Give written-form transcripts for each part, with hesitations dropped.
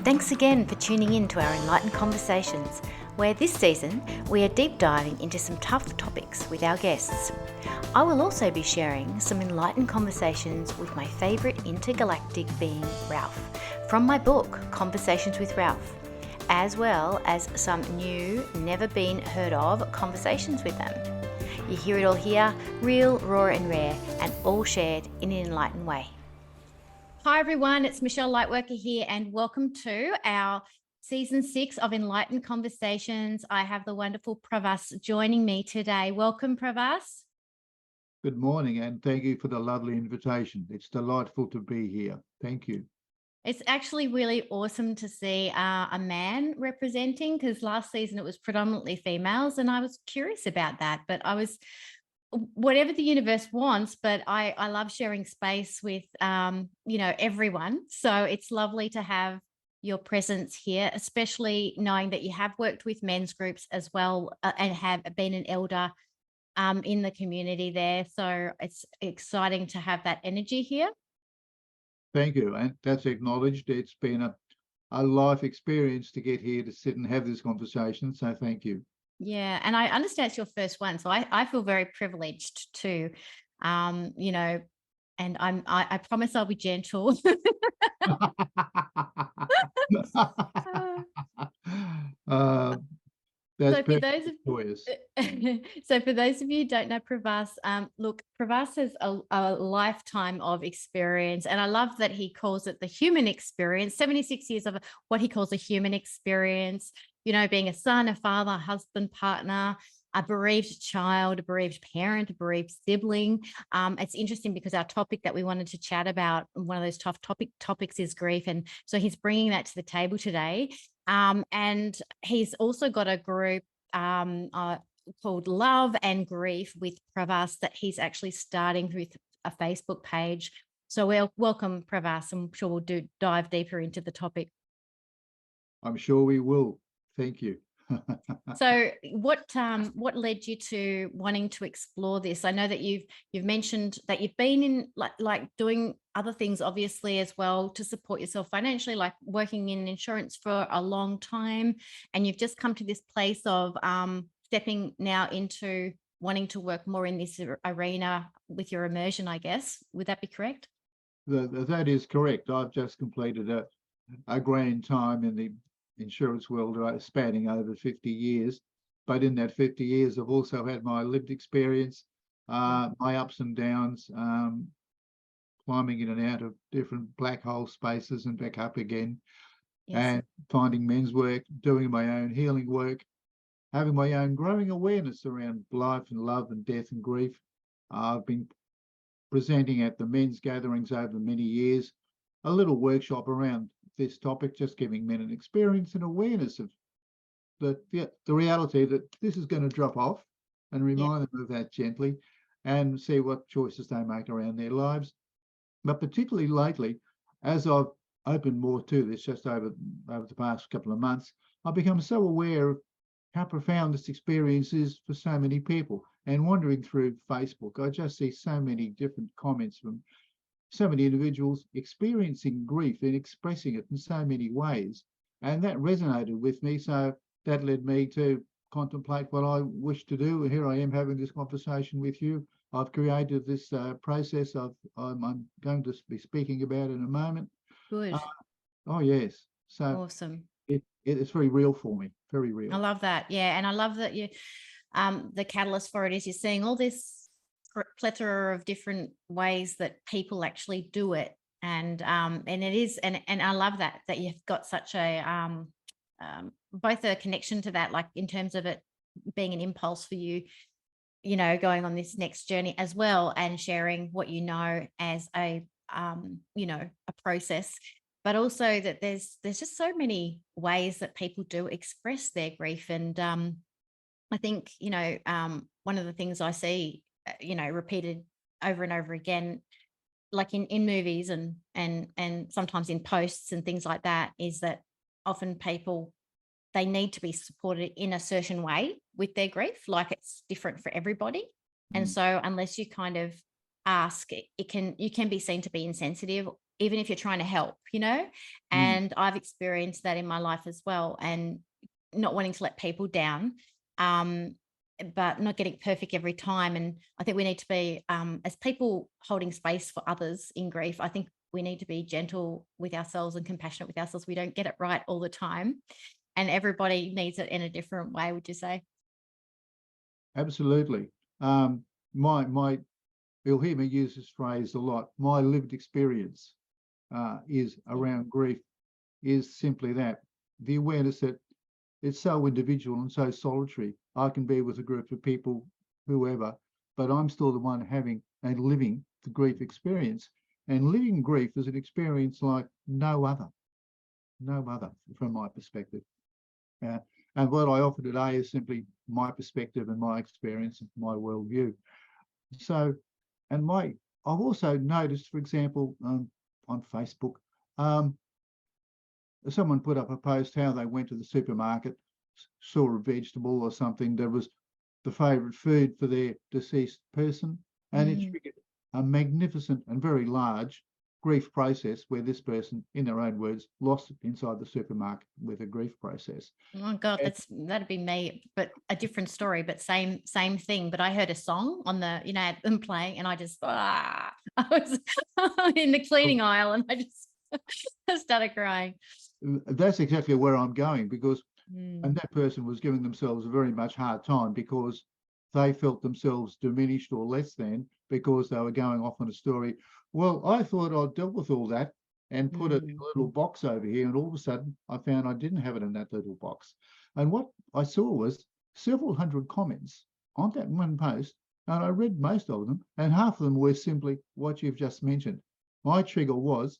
Thanks again for tuning in to our Enlightened Conversations, where this season we are deep diving into some tough topics with our guests. I will also be sharing some enlightened conversations with my favourite intergalactic being, Ralph, from my book, Conversations with Ralph, as well as some new, never been heard of conversations with them. You hear it all here, real, raw and rare, and all shared in an enlightened way. Hi everyone, it's Michelle Lightworker here and welcome to our Season 6 of Enlightened Conversations. I have the wonderful Pravas joining me today. Welcome, Pravas. Good morning and thank you for the lovely invitation. It's delightful to be here. Thank you. It's actually really awesome to see a man representing, because last season it was predominantly females and I was curious about that, but I was whatever the universe wants, but I love sharing space with, everyone. So it's lovely to have your presence here, especially knowing that you have worked with men's groups as well and have been an elder in the community there. So it's exciting to have that energy here. Thank you. And that's acknowledged. It's been a life experience to get here to sit and have this conversation. So thank you. Yeah, and I understand it's your first one, so I feel very privileged too, and I promise I'll be gentle. That's So for those of joyous. so for those of you who don't know Pravas, look, Pravas has a lifetime of experience, and I love that he calls it the human experience. 76 years of what he calls a human experience. You know, being a son, a father, a husband, partner, a bereaved child, a bereaved parent, a bereaved sibling. It's interesting because our topic that we wanted to chat about, one of those tough topics is grief. And so he's bringing that to the table today. And he's also got a group called Love and Grief with Pravas that he's actually starting with a Facebook page. So we'll welcome Pravas. I'm sure we'll dive deeper into the topic. I'm sure we will. Thank you. So what led you to wanting to explore this? I know that you've mentioned that you've been in like doing other things obviously as well to support yourself financially, like working in insurance for a long time, and you've just come to this place of stepping now into wanting to work more in this arena with your immersion, I guess. Would that be correct? That is correct. I've just completed a grand time in the insurance world spanning over 50 years. But in that 50 years, I've also had my lived experience, my ups and downs, climbing in and out of different black hole spaces and back up again, Yes. And finding men's work, doing my own healing work, having my own growing awareness around life and love and death and grief. I've been presenting at the men's gatherings over many years, a little workshop around this topic, just giving men an experience and awareness of the reality that this is going to drop off, and remind them of that gently and see what choices they make around their lives. But particularly lately, as I've opened more to this just over the past couple of months, I've become so aware of how profound this experience is for so many people. And wandering through Facebook, I just see so many different comments from so many individuals experiencing grief and expressing it in so many ways. And that resonated with me. So that led me to contemplate what I wish to do. Here I am having this conversation with you. I've created this process I'm going to be speaking about in a moment. Good. Oh, yes. So awesome. It's very real for me. Very real. I love that. Yeah. And I love that you, the catalyst for it is you're seeing all this plethora of different ways that people actually do it. And it is, and I love that you've got such a, both a connection to that, like in terms of it being an impulse for you, you know, going on this next journey as well, and sharing what you know as a, a process, but also that there's just so many ways that people do express their grief. And I think, one of the things I see, repeated over and over again, like in movies and sometimes in posts and things like that, is that often people, they need to be supported in a certain way with their grief, like it's different for everybody. And so unless you kind of ask, you can be seen to be insensitive even if you're trying to help, and I've experienced that in my life as well, and not wanting to let people down, but not getting perfect every time. And I think we need to be, as people holding space for others in grief, I think we need to be gentle with ourselves and compassionate with ourselves. We don't get it right all the time, and everybody needs it in a different way, would you say? Absolutely. My you'll hear me use this phrase a lot. My lived experience is around grief is simply that, the awareness that it's so individual and so solitary. I can be with a group of people, whoever, but I'm still the one having and living the grief experience. And living grief is an experience like no other from my perspective. And what I offer today is simply my perspective and my experience and my worldview. So, and I've also noticed, for example, on Facebook, someone put up a post how they went to the supermarket, saw a vegetable or something that was the favourite food for their deceased person, and it triggered a magnificent and very large grief process where this person, in their own words, lost it inside the supermarket with a grief process. Oh God, that'd be me, but a different story, but same thing. But I heard a song on the, them playing, and I just I was in the cleaning aisle, and I just started crying. That's exactly where I'm going, because and that person was giving themselves a very much hard time because they felt themselves diminished or less than because they were going off on a story. Well, I thought I'd dealt with all that and put it in a little box over here, and all of a sudden I found I didn't have it in that little box. And what I saw was several hundred comments on that one post, and I read most of them, and half of them were simply what you've just mentioned. My trigger was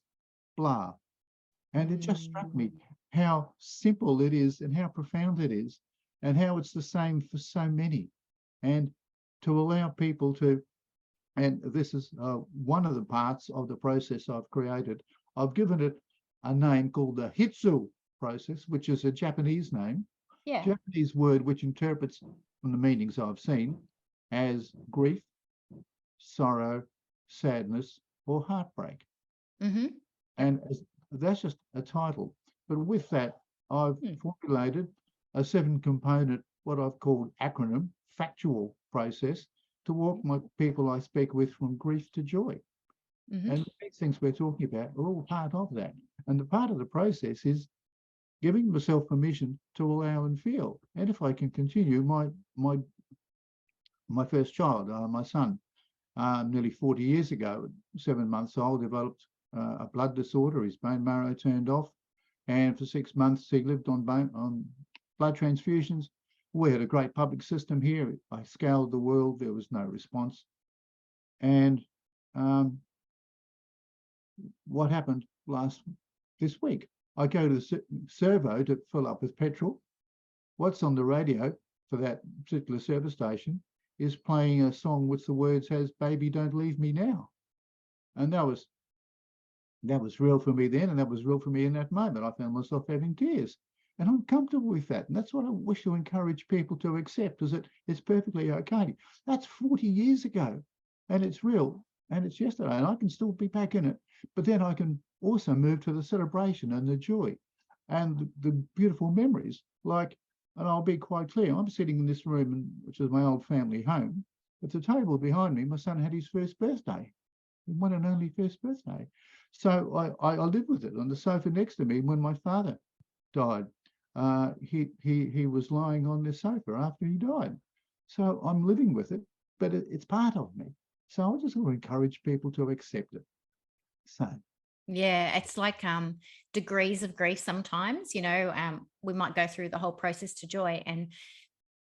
blah. And it just struck me how simple it is and how profound it is, and how it's the same for so many. And to allow people to, and this is one of the parts of the process I've created, I've given it a name called the Hitsu process, which is a Japanese name, Japanese word which interprets from the meanings I've seen as grief, sorrow, sadness, or heartbreak. And that's just a title. But with that, I've formulated a 7-component, what I've called acronym, factual process to walk my people I speak with from grief to joy. And these things we're talking about are all part of that. And the part of the process is giving myself permission to allow and feel. And if I can continue, my first child, my son, nearly 40 years ago, 7 months old, developed a blood disorder. His bone marrow turned off, and for 6 months he lived on blood transfusions. We had a great public system here. I scoured the world. There was no response. And what happened this week? I go to the servo to fill up with petrol. What's on the radio for that particular service station is playing a song which the words has "Baby, Don't Leave Me Now." And that was real for me then, and that was real for me in that moment. I found myself having tears, and I'm comfortable with that. And that's what I wish to encourage people to accept, is that it's perfectly okay. That's 40 years ago, and it's real, and it's yesterday, and I can still be back in it. But then I can also move to the celebration and the joy and the beautiful memories. Like, and I'll be quite clear, I'm sitting in this room, which is my old family home. At the table behind me, my son had his first birthday, one and only first birthday. So I lived with it. On the sofa next to me, when my father died, he was lying on the sofa after he died. So I'm living with it, but it's part of me. So I just want to encourage people to accept it. So yeah, it's like degrees of grief sometimes. We might go through the whole process to joy, and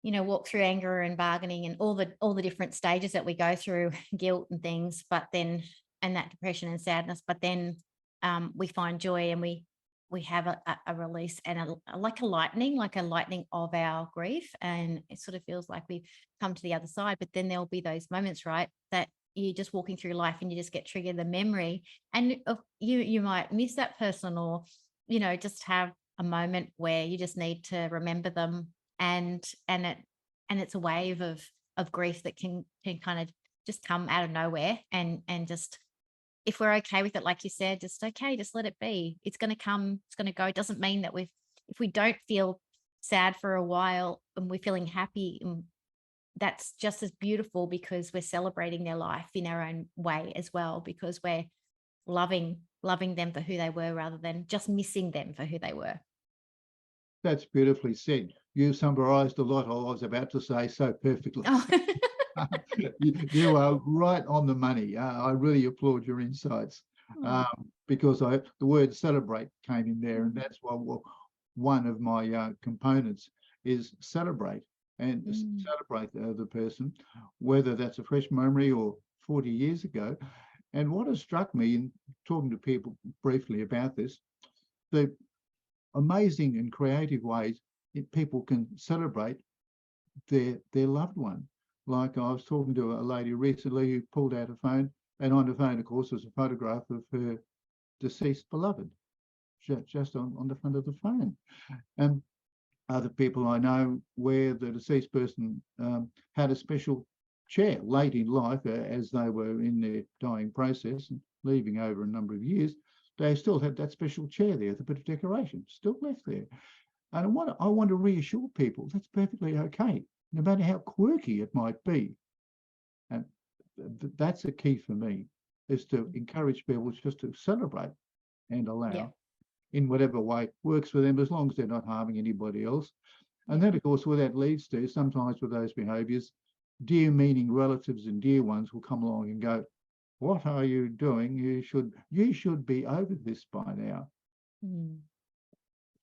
walk through anger and bargaining and all the different stages that we go through, guilt and things, but then, and that depression and sadness, but then we find joy, and we have a release and like a lightning of our grief, and it sort of feels like we've come to the other side. But then there'll be those moments, right, that you're just walking through life and you just get triggered the memory, and you might miss that person, or just have a moment where you just need to remember them, and it's a wave of grief that can kind of just come out of nowhere and just if we're okay with it, like you said, just okay, just let it be. It's going to come, it's going to go. It doesn't mean that if we don't feel sad for a while and we're feeling happy, that's just as beautiful, because we're celebrating their life in our own way as well, because we're loving them for who they were rather than just missing them for who they were. That's beautifully said. You summarised a lot I was about to say so perfectly. Oh. You are right on the money. I really applaud your insights, because the word celebrate came in there, and that's one of my components is celebrate, and celebrate the person, whether that's a fresh memory or 40 years ago. And what has struck me in talking to people briefly about this, the amazing and creative ways people can celebrate their loved one. Like I was talking to a lady recently who pulled out a phone, and on the phone, of course, was a photograph of her deceased beloved, just on the front of the phone. And other people I know where the deceased person had a special chair late in life, as they were in their dying process and leaving over a number of years, they still had that special chair there, the bit of decoration still left there. And I want to reassure people that's perfectly okay, no matter how quirky it might be. And that's a key for me, is to encourage people just to celebrate and allow in whatever way works for them, as long as they're not harming anybody else. And then, of course, what that leads to, sometimes with those behaviours, dear meaning relatives and dear ones will come along and go, what are you doing? You should be over this by now.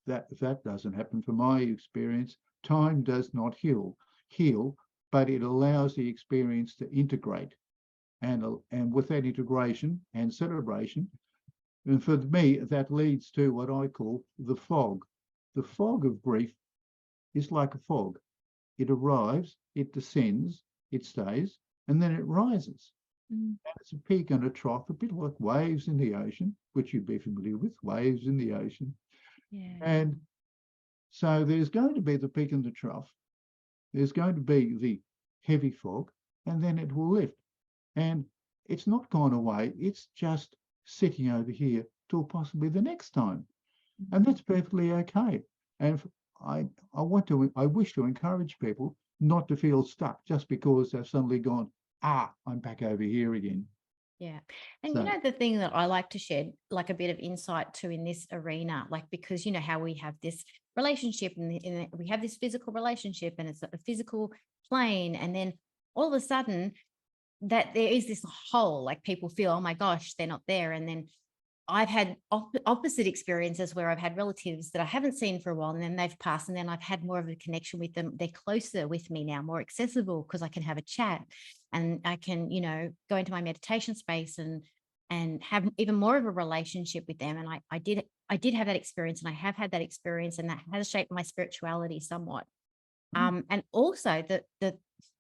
That doesn't happen from my experience. Time does not heal, but it allows the experience to integrate. And with that integration and celebration, and for me, that leads to what I call the fog. The fog of grief is like a fog. It arrives, it descends, it stays, and then it rises. And it's a peak and a trough, a bit like waves in the ocean, which you'd be familiar with, waves in the ocean. And so there's going to be the peak and the trough. There's going to be the heavy fog, and then it will lift. And it's not gone away. It's just sitting over here till possibly the next time. And that's perfectly okay. And I wish to encourage people not to feel stuck just because they've suddenly gone, I'm back over here again. Yeah. And the thing that I like to share, like a bit of insight to in this arena, like, because you know how we have this relationship and we have this physical relationship and it's a physical plane. And then all of a sudden that there is this hole, like people feel, oh my gosh, they're not there. And then I've had opposite experiences where I've had relatives that I haven't seen for a while, and then they've passed, and then I've had more of a connection with them. They're closer with me now, more accessible, because I can have a chat and I can, go into my meditation space and have even more of a relationship with them. And I did have that experience, and I have had that experience, and that has shaped my spirituality somewhat. And also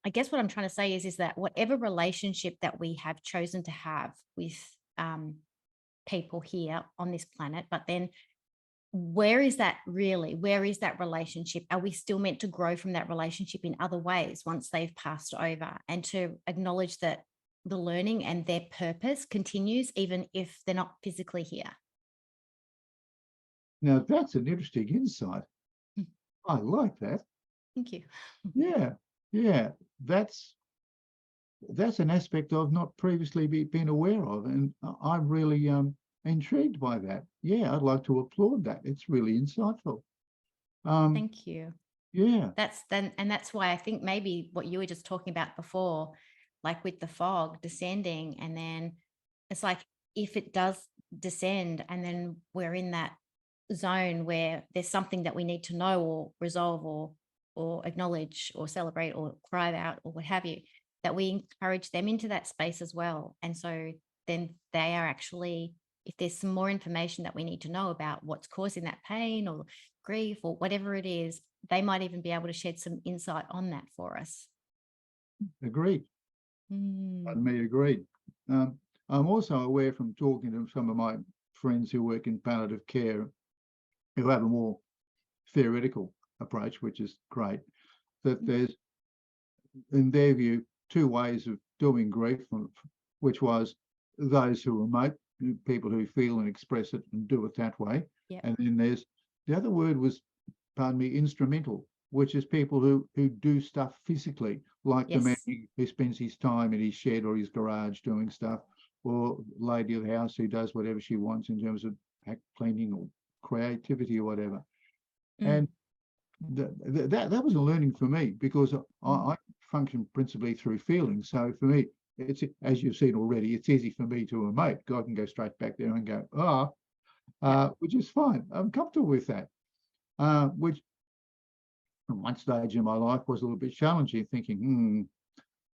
I guess what I'm trying to say is that whatever relationship that we have chosen to have with people here on this planet, but then where is that relationship? Are we still meant to grow from that relationship in other ways once they've passed over, and to acknowledge that the learning and their purpose continues even if they're not physically here? Now that's an interesting insight. I like that. Thank you. Yeah, that's an aspect I've not previously been aware of, and I'm really intrigued by that. Yeah, I'd like to applaud that. It's really insightful. Thank you. Yeah, that's why I think maybe what you were just talking about before, like with the fog descending, and then it's like if it does descend and then we're in that zone where there's something that we need to know or resolve or acknowledge or celebrate or cry out or what have you, that we encourage them into that space as well. And so then they are actually, if there's some more information that we need to know about what's causing that pain or grief or whatever it is, they might even be able to shed some insight on that for us. agreed. Pardon me, agreed. I'm also aware from talking to some of my friends who work in palliative care, who have a more theoretical approach, which is great, that there's, in their view, two ways of doing grief, which was those who emote, people who feel and express it and do it that way. Yep. And then there's the other word was, pardon me, instrumental, which is people who do stuff physically, like the man who spends his time in his shed or his garage doing stuff, or lady of the house who does whatever she wants in terms of cleaning or creativity or whatever. And that was a learning for me, because I function principally through feelings. So for me, it's, as you've seen already, it's easy for me to emote. I can go straight back there and go, which is fine. I'm comfortable with that. Which from one stage in my life was a little bit challenging, thinking,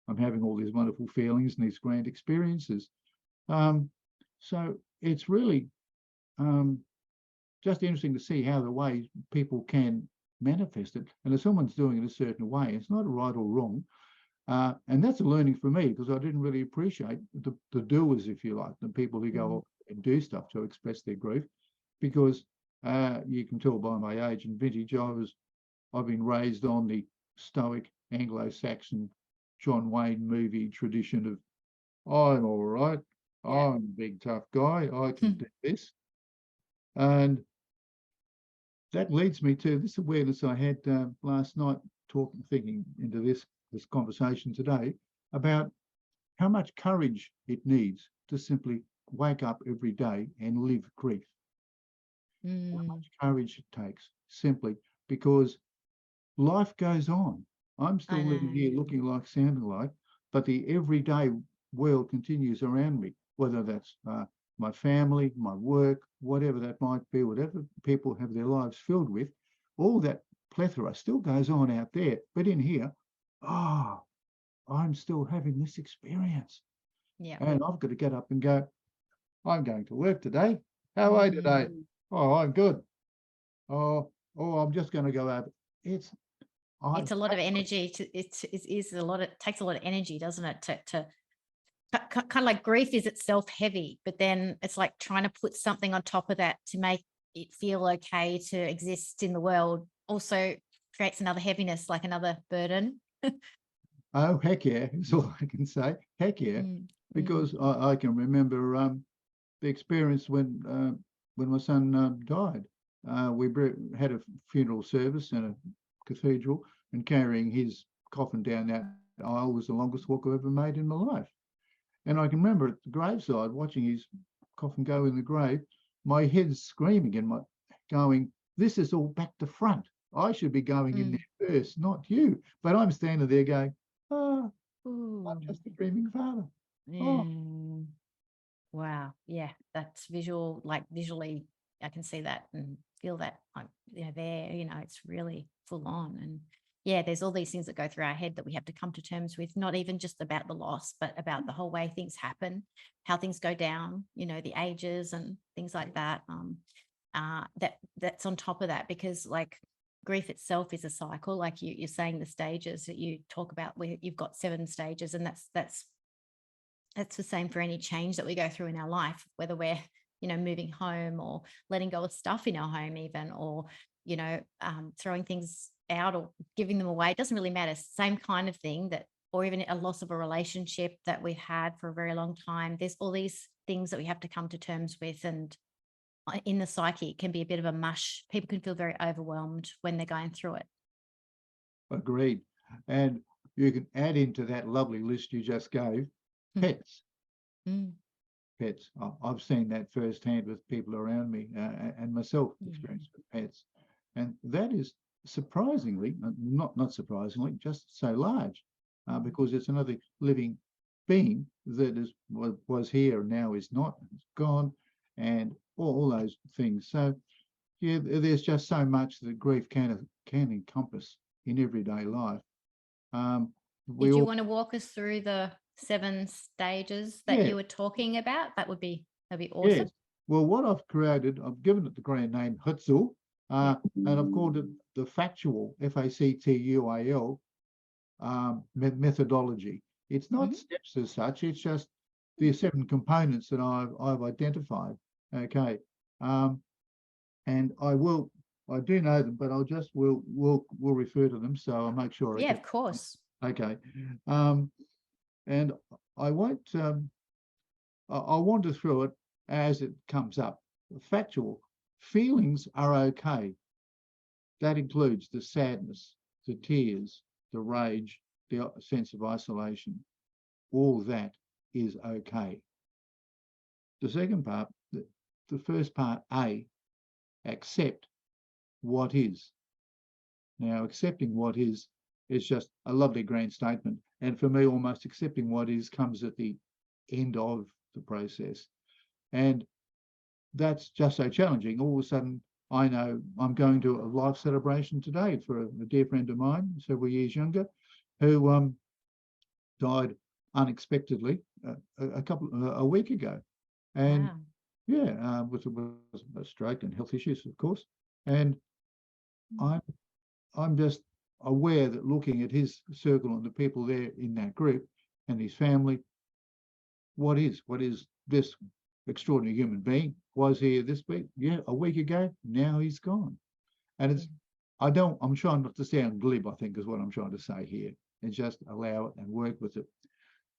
I'm having all these wonderful feelings and these grand experiences. So it's really just interesting to see how the way people can manifest it. And if someone's doing it a certain way, it's not right or wrong. And that's a learning for me, because I didn't really appreciate the doers, if you like, the people who go and do stuff to express their grief, because you can tell by my age and vintage, I've been raised on the stoic Anglo-Saxon John Wayne movie tradition of, I'm all right, I'm a big tough guy, I can do this. And that leads me to this awareness I had last night, thinking into this conversation today, about how much courage it needs to simply wake up every day and live grief. How much courage it takes, simply because life goes on. I'm still living here looking like, sounding like, but the everyday world continues around me, whether that's my family, my work, whatever that might be, whatever people have their lives filled with, all that plethora still goes on out there. But in here, I'm still having this experience. Yeah. And I've got to get up and go, I'm going to work today. How are you today? Oh, I'm good. Oh, I'm just going to go out. It's a lot of energy. It takes a lot of energy, doesn't it? To kind of like grief is itself heavy, but then it's like trying to put something on top of that to make it feel okay to exist in the world also creates another heaviness, like another burden. Oh, heck yeah, is all I can say. Heck yeah. Because I can remember the experience when my son died. We had a funeral service in a cathedral, and carrying his coffin down that aisle was the longest walk I've ever made in my life. And I can remember at the graveside, watching his coffin go in the grave, my head's screaming and going, this is all back to front. I should be going in there first, not you. But I'm standing there going, I'm just a dreaming father. Wow. Yeah, that's visual, like visually, I can see that and feel that, there, it's really full on. And yeah, there's all these things that go through our head that we have to come to terms with, not even just about the loss, but about the whole way things happen, how things go down, the ages and things like that. That's on top of that, because like grief itself is a cycle. Like you're saying, the stages that you talk about, where you've got 7 stages, and that's the same for any change that we go through in our life, whether we're moving home or letting go of stuff in our home even, or throwing things out or giving them away. It doesn't really matter. Same kind of thing, that, or even a loss of a relationship that we've had for a very long time. There's all these things that we have to come to terms with, and in the psyche it can be a bit of a mush. People can feel very overwhelmed when they're going through it. Agreed. And you can add into that lovely list you just gave, pets. Pets. I've seen that firsthand with people around me, and myself experienced with pets. And that is surprisingly, not surprisingly, just so large, because it's another living being that was here and now is not, is gone, and all those things. So yeah, there's just so much that grief can encompass in everyday life. Did you want to walk us through the 7 stages that you were talking about? That'd be awesome. Yes. Well, what I've created, I've given it the grand name Hutsul, and I've called it the factual, FACTUAL, methodology. It's not steps as such. It's just the 7 components that I've identified. Okay, and I do know them, but we'll refer to them, so I'll make sure. Yeah, of course. Okay, and I won't I'll wander through it as it comes up. Factual. Feelings are okay. That includes the sadness, the tears, the rage, the sense of isolation. All that is okay. The second part, the first part, A, accept what is. Now, accepting what is just a lovely grand statement. And for me, almost accepting what is comes at the end of the process. And that's just so challenging. All of a sudden, I know I'm going to a life celebration today for a dear friend of mine, several years younger, who died unexpectedly a week ago. And Wow. yeah, with a stroke and health issues, of course. And I'm just aware that looking at his circle and the people there in that group and his family, what is this extraordinary human being was here this week, a week ago, now he's gone. And it's I'm trying not to sound glib, I think is what I'm trying to say here, and just allow it and work with it.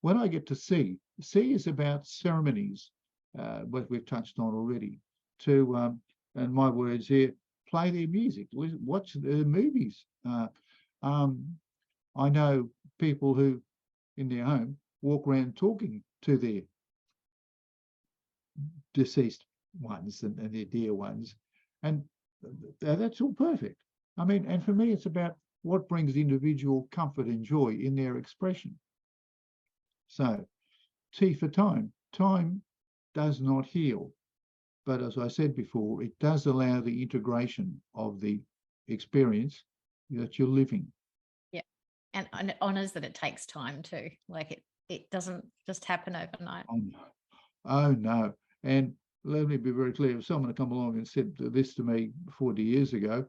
When I get to C is about ceremonies, what we've touched on already, to and my words here, play their music, watch the movies. I know people who in their home walk around talking to their deceased ones and their dear ones, and that's all perfect. I mean, and for me, it's about what brings individual comfort and joy in their expression. So, T for time. Time does not heal, but as I said before, it does allow the integration of the experience that you're living. Yeah. And it honors that it takes time too. Like it doesn't just happen overnight. Oh no. And let me be very clear, if someone had come along and said this to me 40 years ago,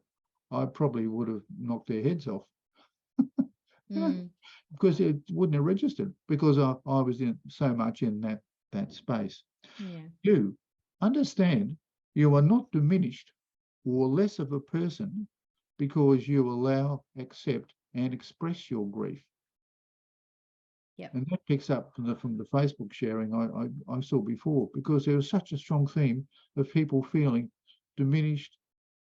I probably would have knocked their heads off. Because it wouldn't have registered, because I was in so much in that space. Yeah. You understand you are not diminished or less of a person because you allow, accept, and express your grief. Yeah. And that picks up from the Facebook sharing I saw before, because there was such a strong theme of people feeling diminished,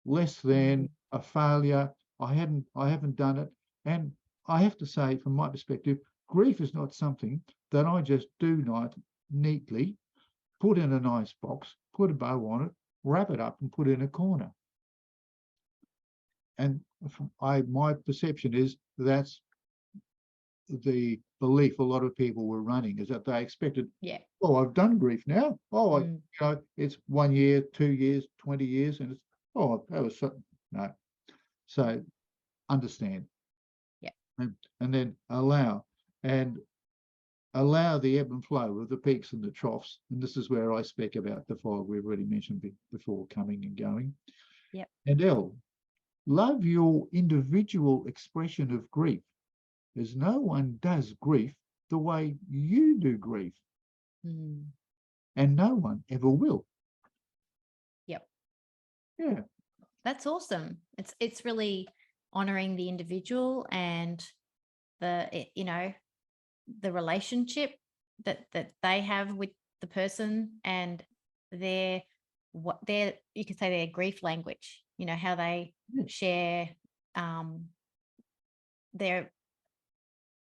less than, a failure. I haven't done it. And I have to say, from my perspective, grief is not something that I just do not neatly put in a nice box, put a bow on it, wrap it up and put it in a corner. And my perception is that's the belief a lot of people were running, is that they expected, oh, I've done grief now. Oh, it's 1 year, 2 years, 20 years, and it's, oh, that was so, no. So understand. Yeah. And then allow the ebb and flow of the peaks and the troughs. And this is where I speak about the fog we've already mentioned before, coming and going. Yep. And L, love your individual expression of grief, as no one does grief the way you do grief. And no one ever will. Yep. Yeah. That's awesome. It's really honoring the individual and the relationship that they have with the person, and you could say their grief language, how they share their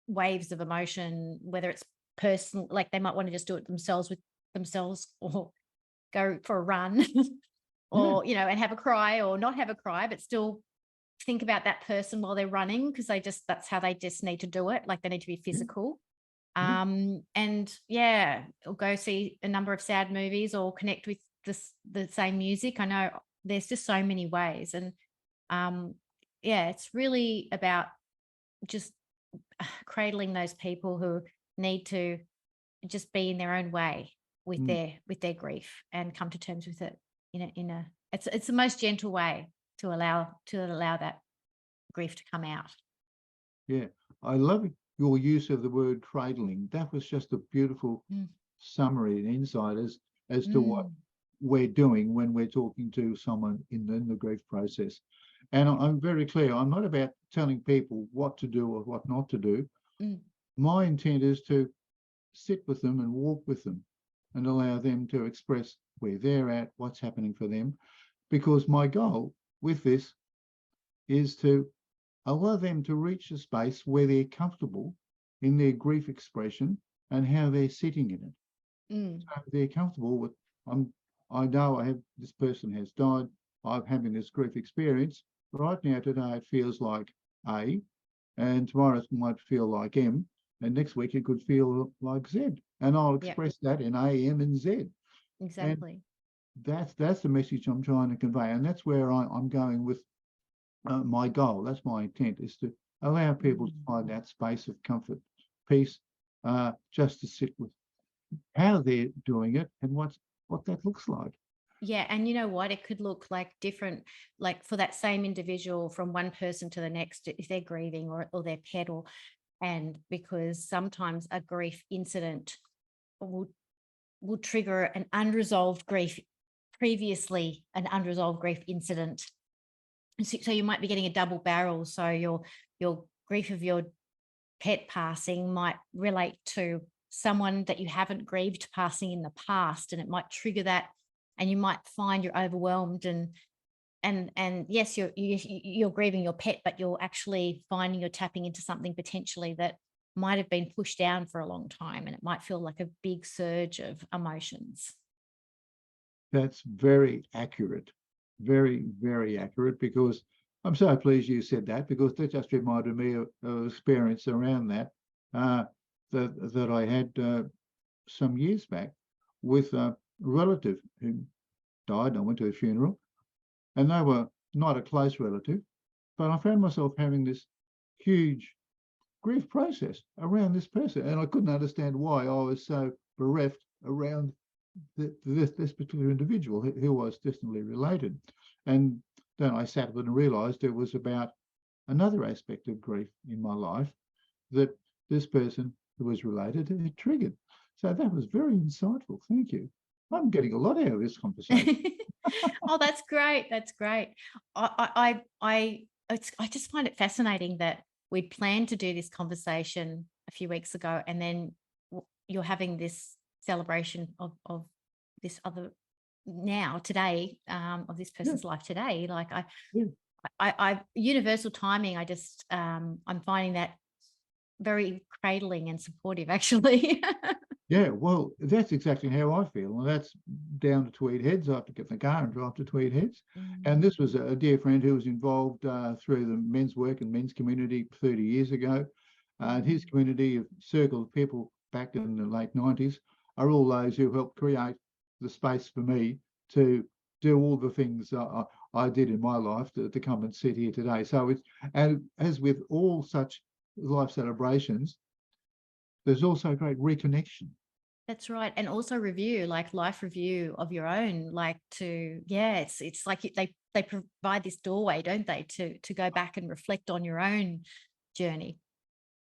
waves of emotion, whether it's personal, like they might want to just do it themselves with themselves, or go for a run or and have a cry, or not have a cry but still think about that person while they're running, because that's how they just need to do it, like they need to be physical. And or go see a number of sad movies, or connect with the same music. I know there's just so many ways, and it's really about just cradling those people who need to just be in their own way with their grief and come to terms with it it's the most gentle way to allow that grief to come out. Yeah, I love your use of the word cradling. That was just a beautiful summary and insight as to what we're doing when we're talking to someone in the grief process. And I'm very clear, I'm not about telling people what to do or what not to do. My intent is to sit with them and walk with them and allow them to express where they're at, what's happening for them. Because my goal with this is to allow them to reach a space where they're comfortable in their grief expression and how they're sitting in it. So they're comfortable with, I know this person has died, I'm having this grief experience. Right now, today, it feels like A, and tomorrow it might feel like M, and next week it could feel like Z. And I'll express that in A, M, and Z. Exactly. And that's the message I'm trying to convey. And that's where I'm going with my goal. That's my intent, is to allow people to find that space of comfort, peace, just to sit with how they're doing it and what that looks like. Yeah. And you know what? It could look like different, like for that same individual from one person to the next, if they're grieving or their pet, and because sometimes a grief incident will trigger an unresolved grief, previously an unresolved grief incident. So you might be getting a double barrel. So your grief of your pet passing might relate to someone that you haven't grieved passing in the past, and it might trigger that, and you might find you're overwhelmed and yes, you're grieving your pet, but you're actually finding you're tapping into something potentially that might have been pushed down for a long time, and it might feel like a big surge of emotions. That's very accurate, very, very accurate, because I'm so pleased you said that, because that just reminded me of experience around that, that I had some years back with a relative who died. I went to a funeral, and they were not a close relative, but I found myself having this huge grief process around this person, and I couldn't understand why I was so bereft around this particular individual who was distantly related. And then I sat with and realized it was about another aspect of grief in my life that this person who was related had triggered. So that was very insightful. Thank you. I'm getting a lot out of this conversation. Oh, that's great. That's great. I just find it fascinating that we'd planned to do this conversation a few weeks ago, and then you're having this celebration of this other now today, of this person's life today. Like I universal timing. I just I'm finding that very cradling and supportive, actually. Yeah, well, that's exactly how I feel. And that's down to Tweed Heads. I have to get in the car and drive to Tweed Heads. And this was a dear friend who was involved through the men's work and men's community 30 years ago. And his community, a circle of people back in the late 90s, are all those who helped create the space for me to do all the things I did in my life to come and sit here today. So it's, and as with all such life celebrations, there's also a great reconnection. That's right. And also review, like life review of your own, like it's like they provide this doorway, don't they, to go back and reflect on your own journey.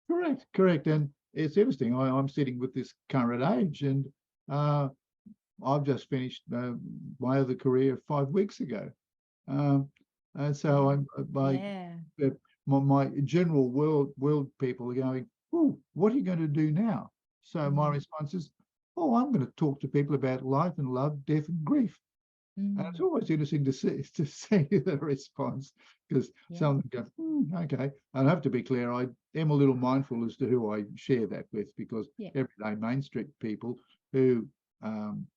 Correct. And it's interesting. I'm sitting with this current age, and I've just finished my other career 5 weeks ago. And so I'm my general world people are going, oh, what are you going to do now? So my response is, oh, I'm going to talk to people about life and love, death and grief. And it's always interesting to see the response, because some go, okay. And I have to be clear, I am a little mindful as to who I share that with, because everyday Main Street people who, and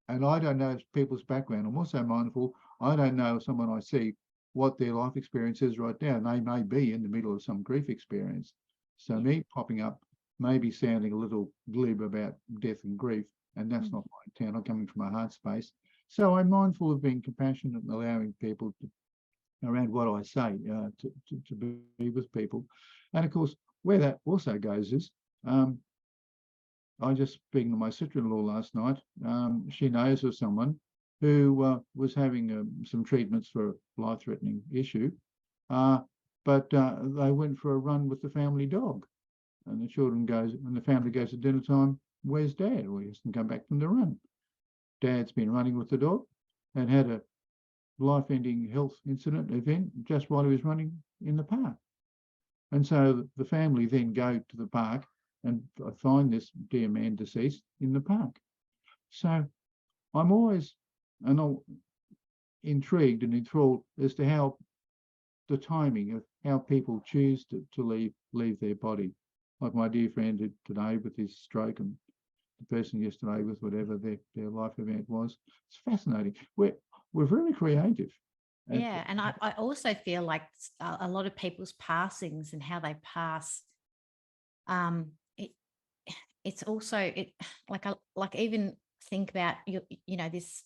I don't know people's background. I'm also mindful, I don't know someone I see what their life experience is right now. And they may be in the middle of some grief experience. So me popping up, maybe sounding a little glib about death and grief, and that's not my intent. I'm coming from a heart space. So I'm mindful of being compassionate and allowing people to, around what I say, to be with people. And of course, where that also goes is, I just speaking to my sister-in-law last night. She knows of someone who was having some treatments for a life-threatening issue, but they went for a run with the family dog. And the children goes, when the family goes to dinner time, where's Dad? Well, he hasn't come back from the run. Dad's been running with the dog and had a life-ending health incident event just while he was running in the park. And so the family then go to the park and find this dear man deceased in the park. So I'm always intrigued and enthralled as to how the timing of how people choose to leave their body. Like my dear friend today with his stroke, and the person yesterday with whatever their life event was. It's fascinating. We're very creative. Yeah, and I also feel like a lot of people's passings and how they pass, it it's also like even think about this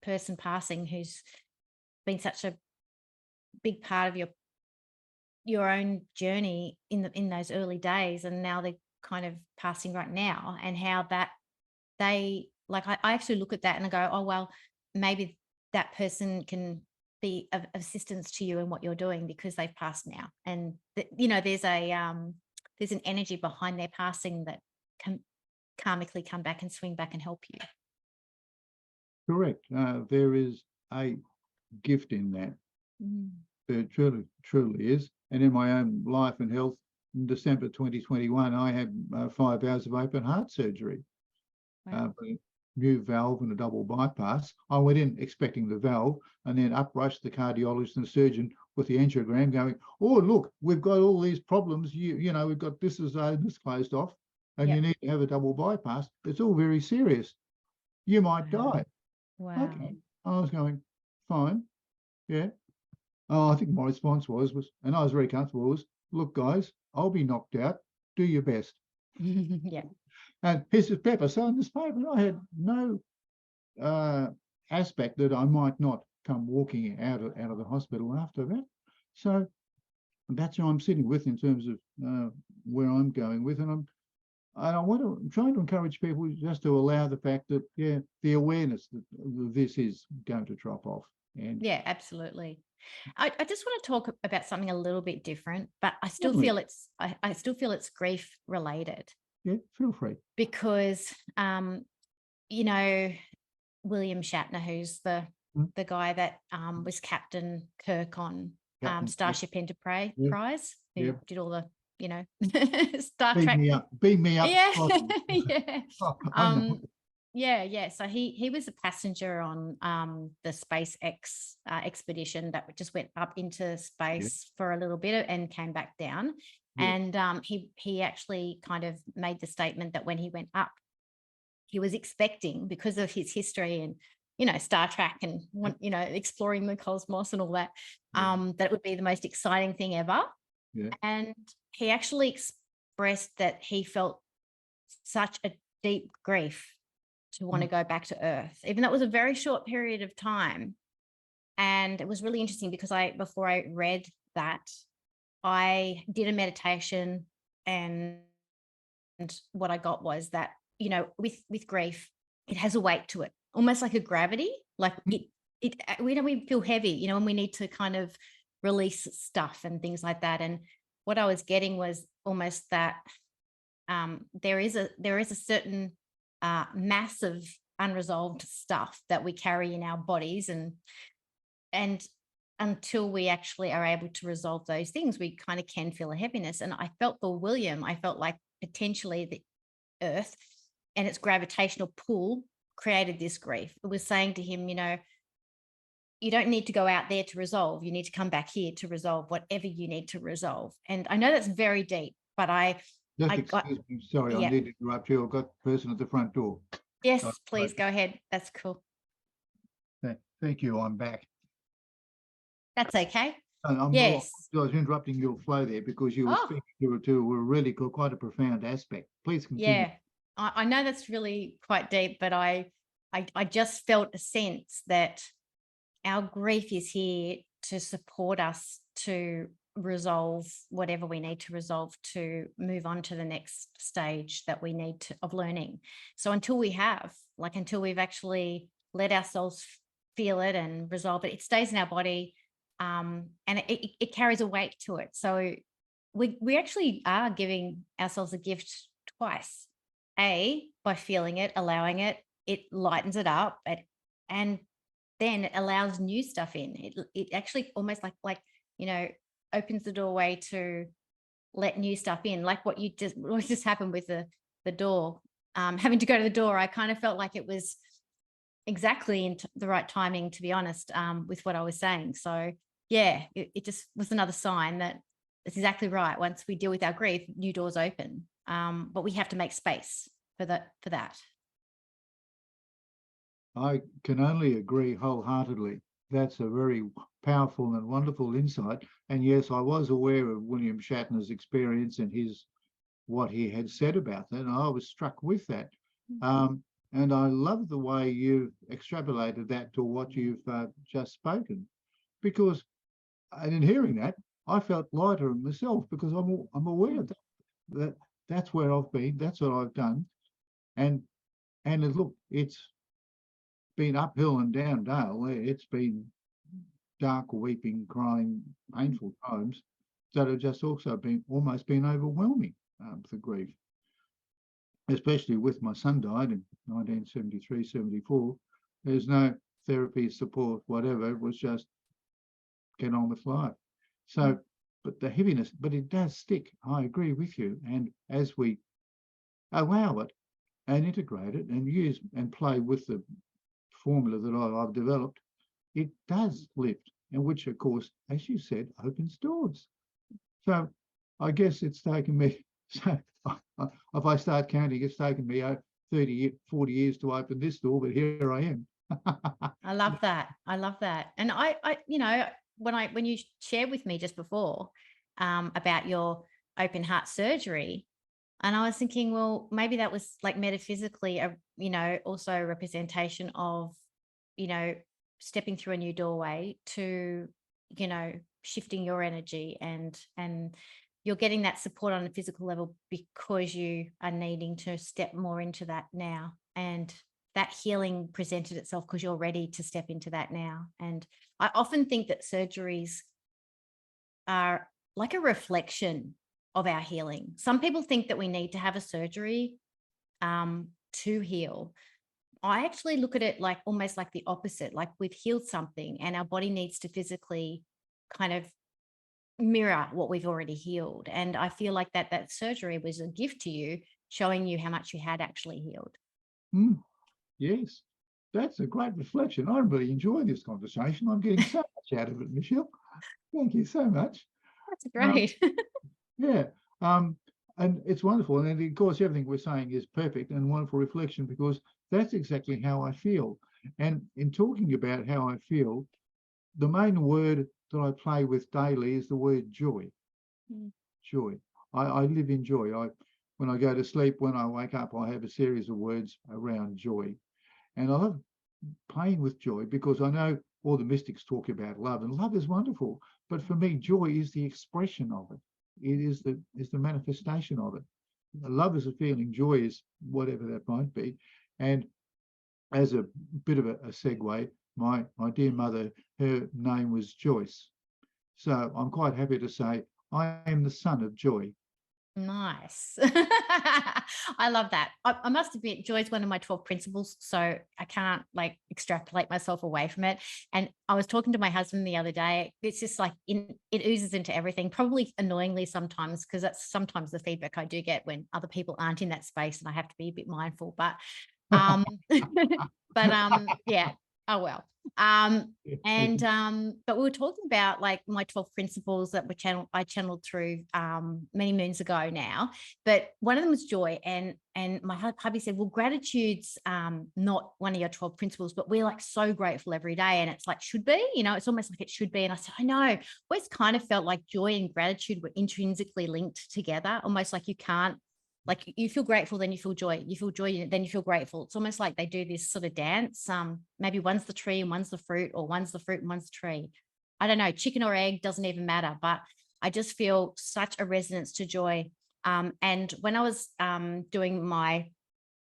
person passing who's been such a big part of your own journey in those early days, and now they're kind of passing right now, and how that they like I actually look at that and I go, oh well, maybe that person can be of assistance to you in what you're doing because they've passed now, and there's an energy behind their passing that can karmically come back and swing back and help you. Correct. There is a gift in that. Mm. There truly is. And in my own life and health, in December 2021, I had 5 hours of open heart surgery. Wow. A new valve and a double bypass. I went in expecting the valve, and then up rushed the cardiologist and the surgeon with the angiogram going, oh, look, we've got all these problems. We've got this closed off, and you need to have a double bypass. It's all very serious. You might die. Wow. Okay. I was going, fine. Yeah. Oh, I think my response was, and I was very comfortable, was, look, guys, I'll be knocked out. Do your best. Yeah. And here's this paper. So in this paper, I had no aspect that I might not come walking out of the hospital after that. So that's who I'm sitting with in terms of where I'm going with. And I'm trying to encourage people just to allow the fact that, the awareness that this is going to drop off. And yeah, absolutely. I just want to talk about something a little bit different, but I still Definitely. feel I still feel it's grief related, yeah, feel free. because William Shatner, who's the guy that was Captain Kirk on Captain, Starship Enterprise, who yeah. did all the Star Beam Trek. me up. Beam me up. Yeah, Oh, yeah. I know. Yeah. So he was a passenger on the SpaceX expedition that just went up into space for a little bit and came back down. Yeah. And he actually kind of made the statement that when he went up, he was expecting, because of his history and Star Trek and exploring the cosmos and all that, that it would be the most exciting thing ever. Yeah. And he actually expressed that he felt such a deep grief to want to go back to Earth, even though it was a very short period of time. And it was really interesting because before I read that, I did a meditation, and what I got was that, with grief, it has a weight to it, almost like a gravity, like we feel heavy, and we need to kind of release stuff and things like that. And what I was getting was almost that there is a certain massive unresolved stuff that we carry in our bodies, and until we actually are able to resolve those things, we kind of can feel a heaviness. And I felt I felt like potentially the Earth and its gravitational pull created this grief. It was saying to him, you don't need to go out there to resolve. You need to come back here to resolve whatever you need to resolve. And I know that's very deep, but Excuse me. Sorry, I need to interrupt you. I've got the person at the front door. Yes, please go ahead. That's cool. Thank you. I'm back. That's okay. Yes. I was interrupting your flow there because you were speaking to a really quite a profound aspect. Please continue. Yeah, I know that's really quite deep, but I just felt a sense that our grief is here to support us to resolve whatever we need to resolve to move on to the next stage that we need of learning. So until we've actually let ourselves feel it and resolve it, it stays in our body, and it carries a weight to it. So we actually are giving ourselves a gift twice. By feeling it, allowing it, it lightens it up, and then it allows new stuff in. It actually almost like opens the doorway to let new stuff in, like what just happened with the door. having to go to the door, I kind of felt like it was exactly in the right timing, to be honest, with what I was saying. So yeah, it just was another sign that it's exactly right. Once we deal with our grief, new doors open. But we have to make space for that. I can only agree wholeheartedly. That's a very powerful and wonderful insight. And yes, I was aware of William Shatner's experience and what he had said about that. And I was struck with that. And I love the way you've extrapolated that to what you've just spoken, because and in hearing that, I felt lighter myself, because I'm aware that that's where I've been, that's what I've done, and look, it's been uphill and down dale. It's been dark, weeping, crying, painful times that have just also almost been overwhelming, for grief, especially with my son died in 1973, 74. There's no therapy, support, whatever. It was just get on with life. So, but the heaviness, but it does stick. I agree with you. And as we allow it and integrate it and use and play with the formula that I've developed, it does lift, and which, of course, as you said, opens doors. So I guess it's taken me, so if I start counting, it's taken me 30, 40 years to open this door, but here I am. I love that. And I you know, when you shared with me just before about your open heart surgery, and I was thinking, well, maybe that was like metaphysically, also a representation of, stepping through a new doorway to, shifting your energy, and you're getting that support on a physical level because you are needing to step more into that now. And that healing presented itself because you're ready to step into that now. And I often think that surgeries are like a reflection of our healing. Some people think that we need to have a surgery to heal. I actually look at it like almost like the opposite, like we've healed something and our body needs to physically kind of mirror what we've already healed. And I feel like that surgery was a gift to you, showing you how much you had actually healed. Yes, that's a great reflection. I really enjoy this conversation. I'm getting so much out of it, Michelle. Thank you so much. That's great. Yeah. And it's wonderful. And of course, everything we're saying is perfect and wonderful reflection, because that's exactly how I feel. And in talking about how I feel, the main word that I play with daily is the word joy. Joy. I live in joy. When I go to sleep, when I wake up, I have a series of words around joy. And I love playing with joy, because I know all the mystics talk about love, and love is wonderful. But for me, joy is the expression of it. It is the manifestation of it. Love is a feeling, joy is whatever that might be. And as a bit of a segue, my dear mother, her name was Joyce. So I'm quite happy to say I am the son of joy. Nice. I love that. I must admit, joy is one of my 12 principles, so I can't like extrapolate myself away from it. And I was talking to my husband the other day. It's just like it oozes into everything, probably annoyingly sometimes, because that's sometimes the feedback I do get when other people aren't in that space, and I have to be a bit mindful. But yeah. Oh well. But we were talking about like my 12 principles that I channeled through many moons ago now. But one of them was joy. And my hubby said, well, gratitude's not one of your 12 principles, but we're like so grateful every day. And it's like, should be, it's almost like it should be. And I said, I know. Always kind of felt like joy and gratitude were intrinsically linked together, almost like you can't. Like you feel grateful, then you feel joy. You feel joy, then you feel grateful. It's almost like they do this sort of dance. Maybe one's the tree and one's the fruit, or one's the fruit and one's the tree. I don't know, chicken or egg, doesn't even matter. But I just feel such a resonance to joy. And when I was doing my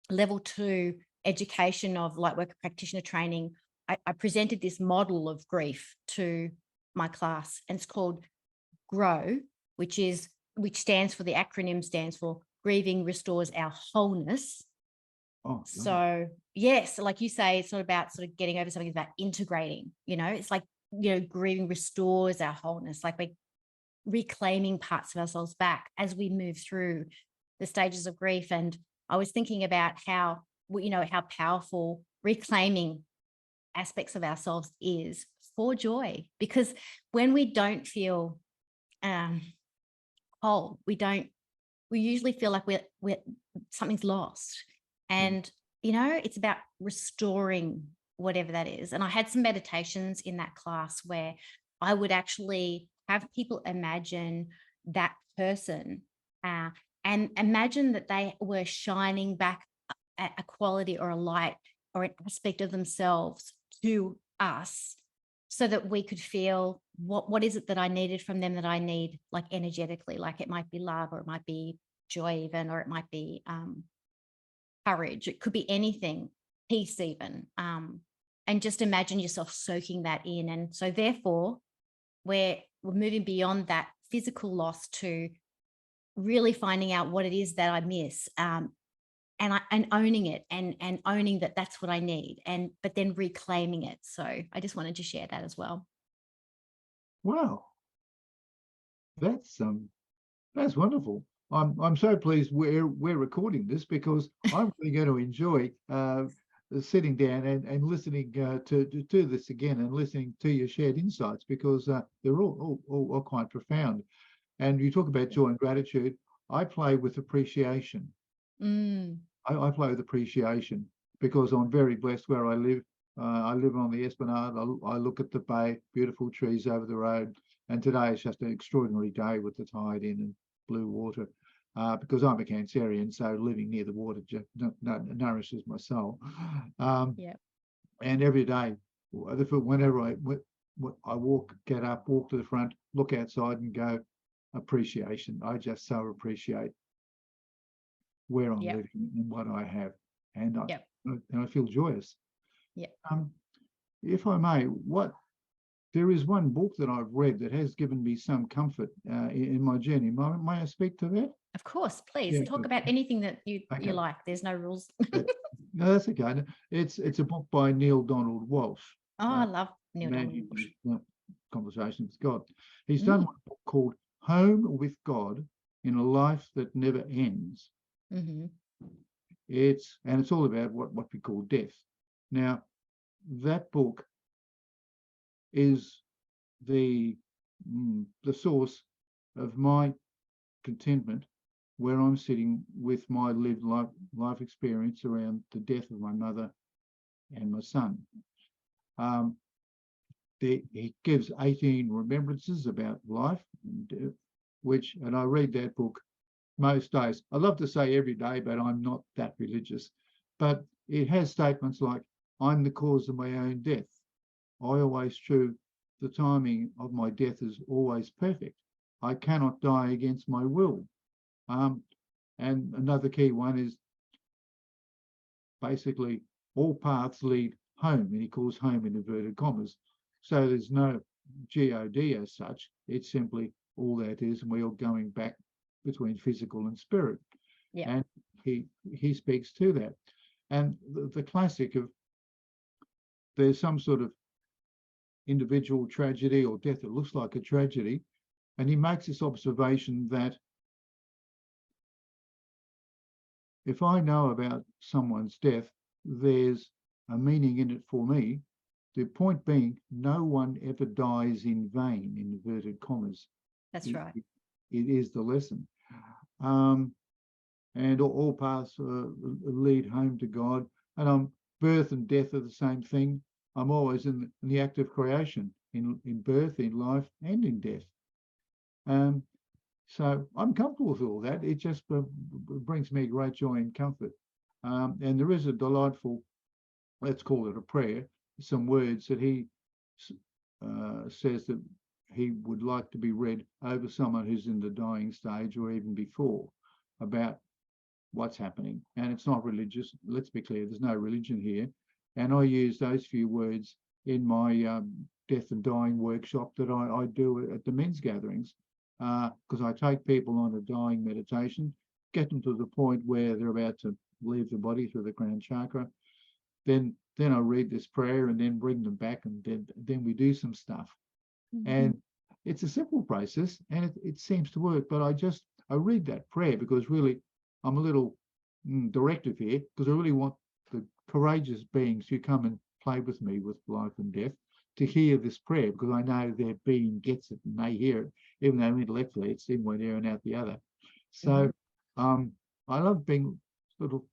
level 2 education of light worker practitioner training, I presented this model of grief to my class, and it's called GROW, which stands for, the acronym stands for grieving restores our wholeness. Oh, so yes, like you say, it's not about sort of getting over something, it's about integrating. It's like, grieving restores our wholeness, like we're reclaiming parts of ourselves back as we move through the stages of grief. And I was thinking about how, how powerful reclaiming aspects of ourselves is for joy. Because when we don't feel whole, we usually feel like we're something's lost. And, it's about restoring whatever that is. And I had some meditations in that class where I would actually have people imagine that person and imagine that they were shining back a quality or a light or an aspect of themselves to us, so that we could feel what is it that I needed from them, that I need, like, energetically. Like, it might be love, or it might be joy even, or it might be courage. It could be anything, peace even. And just imagine yourself soaking that in. And so therefore, we're moving beyond that physical loss to really finding out what it is that I miss, and owning it, and owning that that's what I need, but then reclaiming it. So I just wanted to share that as well. Wow, that's wonderful. I'm so pleased we're recording this, because I'm really going to enjoy sitting down and listening to this again, and listening to your shared insights, because they're all quite profound. And you talk about joy and gratitude. I play with appreciation. I play with appreciation because I'm very blessed where I live. I live on the Esplanade. I look at the bay, beautiful trees over the road. And today is just an extraordinary day with the tide in and blue water. Because I'm a Cancerian, so living near the water just nourishes my soul. And every day, whenever I get up, walk to the front, look outside and go, appreciation. I just so appreciate where I'm living and what I have. And I feel joyous. If I may, there is one book that I've read that has given me some comfort in my journey. May I speak to that? Of course, please. Talk about anything that you like. There's no rules. No, that's okay. It's a book by Neil Donald Walsh. I love Neil Donald Walsh. Conversation with God. He's done a book called Home with God in a Life That Never Ends. It's all about what we call death. Now, that book is the source of my contentment, where I'm sitting with my lived life experience around the death of my mother and my son. He gives 18 remembrances about life and death, and I read that book most days. I love to say every day, but I'm not that religious. But it has statements like, I'm the cause of my own death. I always true. The timing of my death is always perfect. I cannot die against my will. And another key one is basically all paths lead home, and he calls home in inverted commas. So there's no G-O-D as such. It's simply all that is, and we're all going back between physical and spirit. And he speaks to that. And the classic of, there's some sort of individual tragedy or death that looks like a tragedy, and he makes this observation that if I know about someone's death, there's a meaning in it for me. The point being, no one ever dies in vain, in inverted commas. That's right. It is the lesson. And all paths lead home to God. And birth and death are the same thing. I'm always in the act of creation, in birth, in life, and in death. So I'm comfortable with all that. It just brings me great joy and comfort. And there is a delightful, let's call it a prayer, some words that he says that he would like to be read over someone who's in the dying stage or even before, about what's happening. And it's not religious. Let's be clear, there's no religion here. And I use those few words in my death and dying workshop that I do at the men's gatherings, because I take people on a dying meditation, get them to the point where they're about to leave the body through the crown chakra. Then I read this prayer and then bring them back, and then we do some stuff. And it's a simple process, and it seems to work. But I read that prayer because really I'm a little directive here, because I really want the courageous beings who come and play with me with life and death to hear this prayer, because I know their being gets it and they hear it, even though intellectually it's in one ear and out the other. So I love being sort of a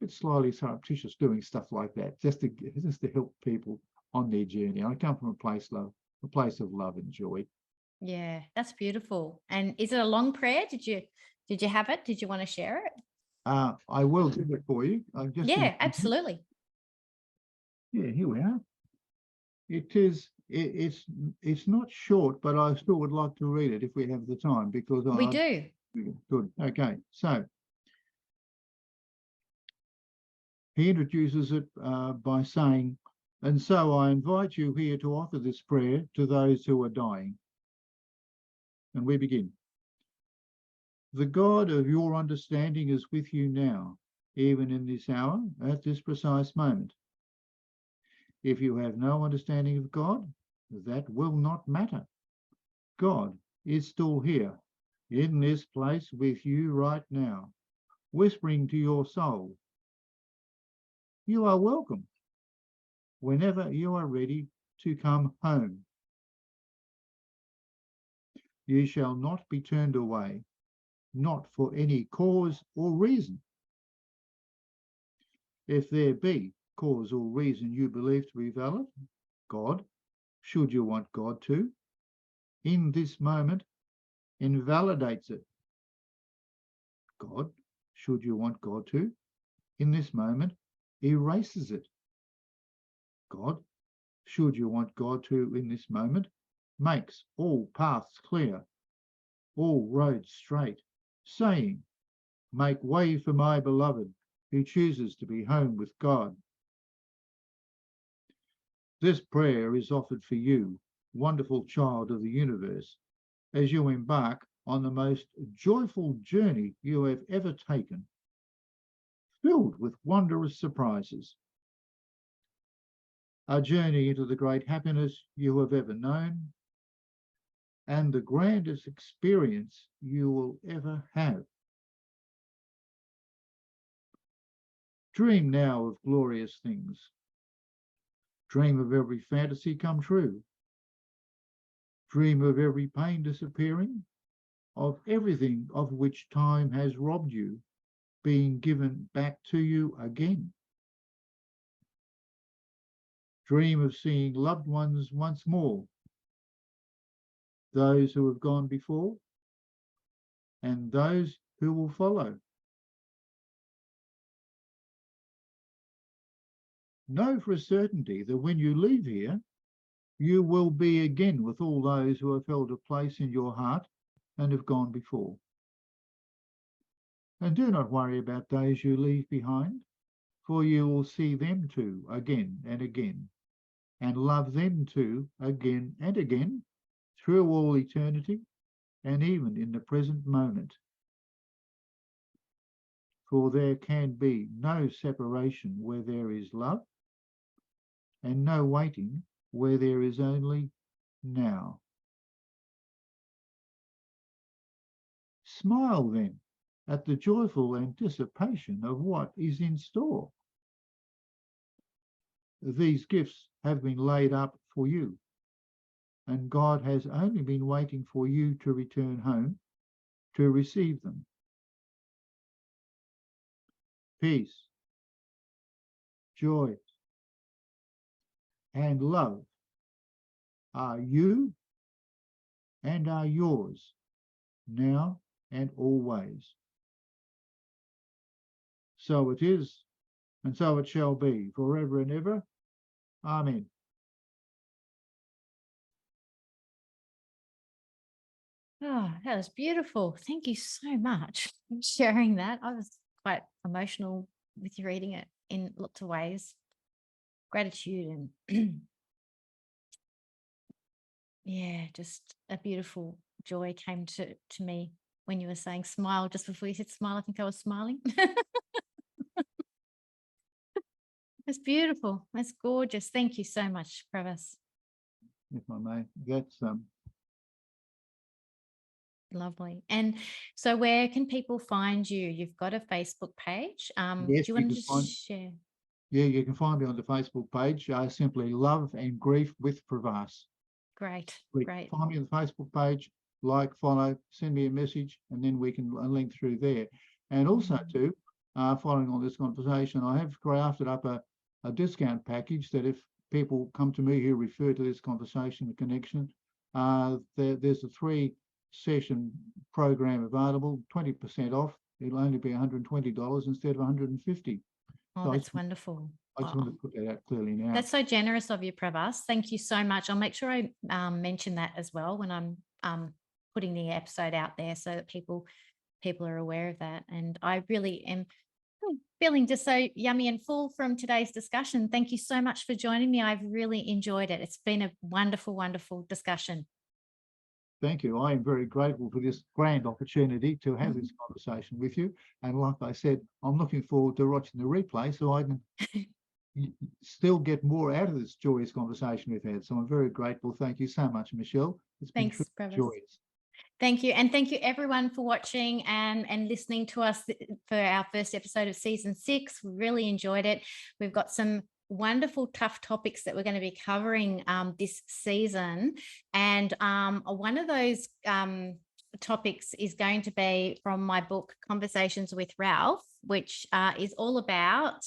bit slyly surreptitious doing stuff like that, just to help people on their journey. I come from a place of love and joy. Yeah, that's beautiful. And is it a long prayer? Did you have it? Did you want to share it? I will do it for you. Yeah, absolutely. Yeah, here we are. It's not short, but I still would like to read it if we have the time, because We do. Good. Okay. So he introduces it by saying, "And so I invite you here to offer this prayer to those who are dying." And we begin. The God of your understanding is with you now, even in this hour, at this precise moment. If you have no understanding of God, that will not matter. God is still here, in this place with you right now, whispering to your soul, "You are welcome whenever you are ready to come home. You shall not be turned away, not for any cause or reason. If there be cause or reason you believe to be valid, God, should you want God to, in this moment, invalidates it. God, should you want God to, in this moment, erases it. God, should you want God to, in this moment, makes all paths clear, all roads straight, saying, "Make way for my beloved who chooses to be home with God." This prayer is offered for you, wonderful child of the universe, as you embark on the most joyful journey you have ever taken, filled with wondrous surprises. A journey into the great happiness you have ever known, and the grandest experience you will ever have. Dream now of glorious things. Dream of every fantasy come true. Dream of every pain disappearing, of everything of which time has robbed you being given back to you again. Dream of seeing loved ones once more, those who have gone before and those who will follow. Know for a certainty that when you leave here, you will be again with all those who have held a place in your heart and have gone before. And do not worry about those you leave behind, for you will see them too again and again, and love them too again and again, through all eternity and even in the present moment. For there can be no separation where there is love, and no waiting where there is only now. Smile then at the joyful anticipation of what is in store. These gifts have been laid up for you, and God has only been waiting for you to return home to receive them. Peace, joy, and love are you and are yours now and always. So it is, and so it shall be, forever and ever. Amen. Oh, that was beautiful. Thank you so much for sharing that. I was quite emotional with you reading it in lots of ways. Gratitude and yeah, just a beautiful joy came to me when you were saying smile. Just before you said smile, I think I was smiling. It's beautiful. That's gorgeous. Thank you so much, Pravas. If I may, that's Lovely. And so where can people find you? You've got a Facebook page. Do Yes, you you want to can find. just share? Yeah, you can find me on the Facebook page. Simply Love and Grief with Pravas. Great. Great. Find me on the Facebook page, like, follow, send me a message, and then we can link through there. And also too, following on this conversation, I have crafted up a discount package that if people come to me who refer to this conversation, the connection, there's a 3-session program available, 20% off. It'll only be $120 instead of $150. Oh, So that's wonderful. I just want to put that out clearly now. That's so generous of you, Pravas. Thank you so much. I'll make sure I mention that as well when I'm putting the episode out there, so that people are aware of that. And I really am feeling just so yummy and full from today's discussion. Thank you so much for joining me. I've really enjoyed it. It's been a wonderful, wonderful discussion. Thank you. I am very grateful for this grand opportunity to have this conversation with you. And like I said, I'm looking forward to watching the replay so I can still get more out of this joyous conversation we've had. So I'm very grateful. Thank you so much, Michelle. It's been Pravas. joyous. Thank you. And thank you everyone for watching and listening to us for our first episode of season 6. We really enjoyed it. We've got some wonderful, tough topics that we're going to be covering this season. And one of those topics is going to be from my book, Conversations with Ralph, which is all about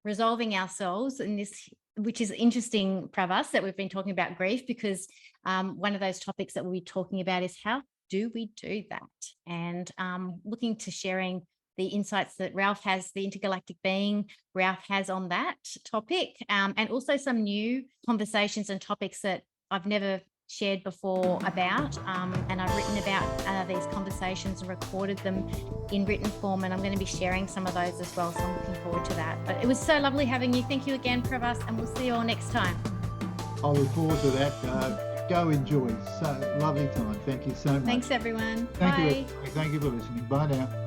resolving ourselves in this, which is interesting, Pravas, that we've been talking about grief, because one of those topics that we'll be talking about is how do we do that? And looking to sharing the insights that Ralph has, the Intergalactic Being, Ralph has on that topic, and also some new conversations and topics that I've never shared before about, and I've written about these conversations and recorded them in written form, and I'm going to be sharing some of those as well, so I'm looking forward to that. But it was so lovely having you. Thank you again, Pravas, and we'll see you all next time. I look forward to that. Go enjoy. So lovely time. Thank you so much. Thanks, everyone. Thank Bye. you. Thank you for listening. Bye now.